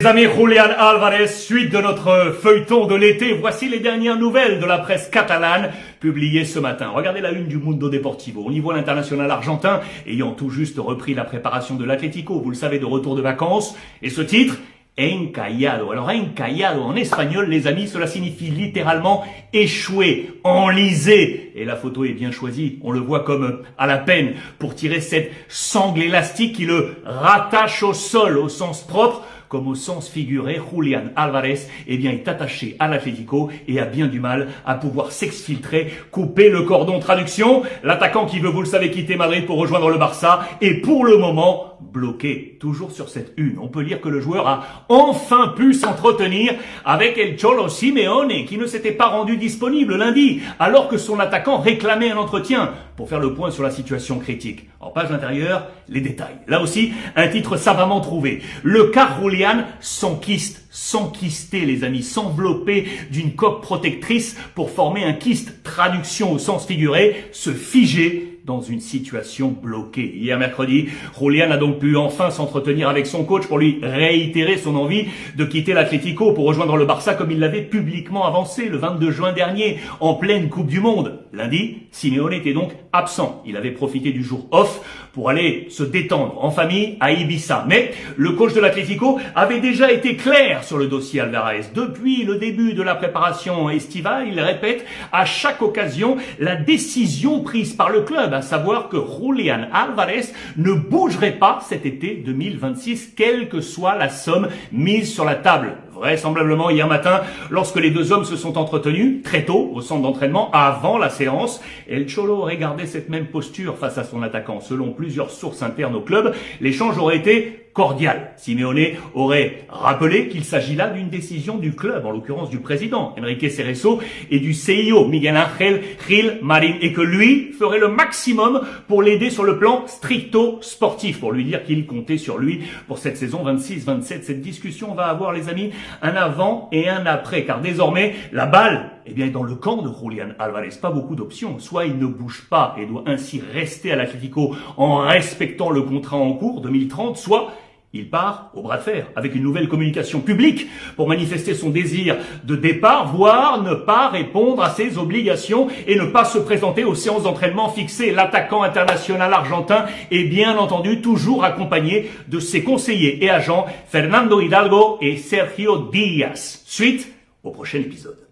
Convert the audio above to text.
Les amis, Julián Álvarez, suite de notre feuilleton de l'été, voici les dernières nouvelles de la presse catalane publiées ce matin. Regardez la une du Mundo Deportivo. On y voit l'international argentin ayant tout juste repris la préparation de l'Atlético, vous le savez, de retour de vacances. Et ce titre, encallado. Alors encallado en espagnol, les amis, cela signifie littéralement échoué, enlisé. Et la photo est bien choisie, on le voit comme à la peine pour tirer cette sangle élastique qui le rattache au sol au sens propre comme au sens figuré. Julián Álvarez est attaché à l'Atlético et a bien du mal à pouvoir s'exfiltrer, couper le cordon. Traduction, l'attaquant qui veut, vous le savez, quitter Madrid pour rejoindre le Barça est pour le moment bloqué. Toujours sur cette une, on peut lire que le joueur a enfin pu s'entretenir avec El Cholo Simeone qui ne s'était pas rendu disponible lundi alors que son attaquant réclamait un entretien pour faire le point sur la situation critique. En page intérieure, les détails. Là aussi, un titre savamment trouvé. Le cas Julián s'enquistait, les amis, s'envelopper d'une coque protectrice pour former un kyste, traduction au sens figuré, se figer dans une situation bloquée. Hier mercredi, Julián a donc pu enfin s'entretenir avec son coach pour lui réitérer son envie de quitter l'Atlético pour rejoindre le Barça comme il l'avait publiquement avancé le 22 juin dernier, en pleine Coupe du Monde. Lundi, Simeone était donc absent. Il avait profité du jour off pour aller se détendre en famille à Ibiza. Mais le coach de l'Atlético avait déjà été clair sur le dossier Álvarez. Depuis le début de la préparation estivale, il répète à chaque occasion la décision prise par le club, à savoir que Julián Álvarez ne bougerait pas cet été 2026, quelle que soit la somme mise sur la table. Vraisemblablement hier matin, lorsque les deux hommes se sont entretenus, très tôt, au centre d'entraînement, avant la séance, El Cholo aurait gardé cette même posture face à son attaquant. Selon plusieurs sources internes au club, l'échange aurait été cordial. Simeone aurait rappelé qu'il s'agit là d'une décision du club, en l'occurrence du président Enrique Cerezo et du CIO Miguel Ángel Gil Marín, et que lui ferait le maximum pour l'aider sur le plan stricto sportif, pour lui dire qu'il comptait sur lui pour cette saison 26-27. Cette discussion va avoir, les amis, un avant et un après, car désormais la balle est dans le camp de Julián Álvarez. Pas beaucoup d'options. Soit il ne bouge pas et doit ainsi rester à l'Atlético en respectant le contrat en cours 2030, soit il part au bras de fer avec une nouvelle communication publique pour manifester son désir de départ, voire ne pas répondre à ses obligations et ne pas se présenter aux séances d'entraînement fixées. L'attaquant international argentin est bien entendu toujours accompagné de ses conseillers et agents Fernando Hidalgo et Sergio Díaz. Suite au prochain épisode.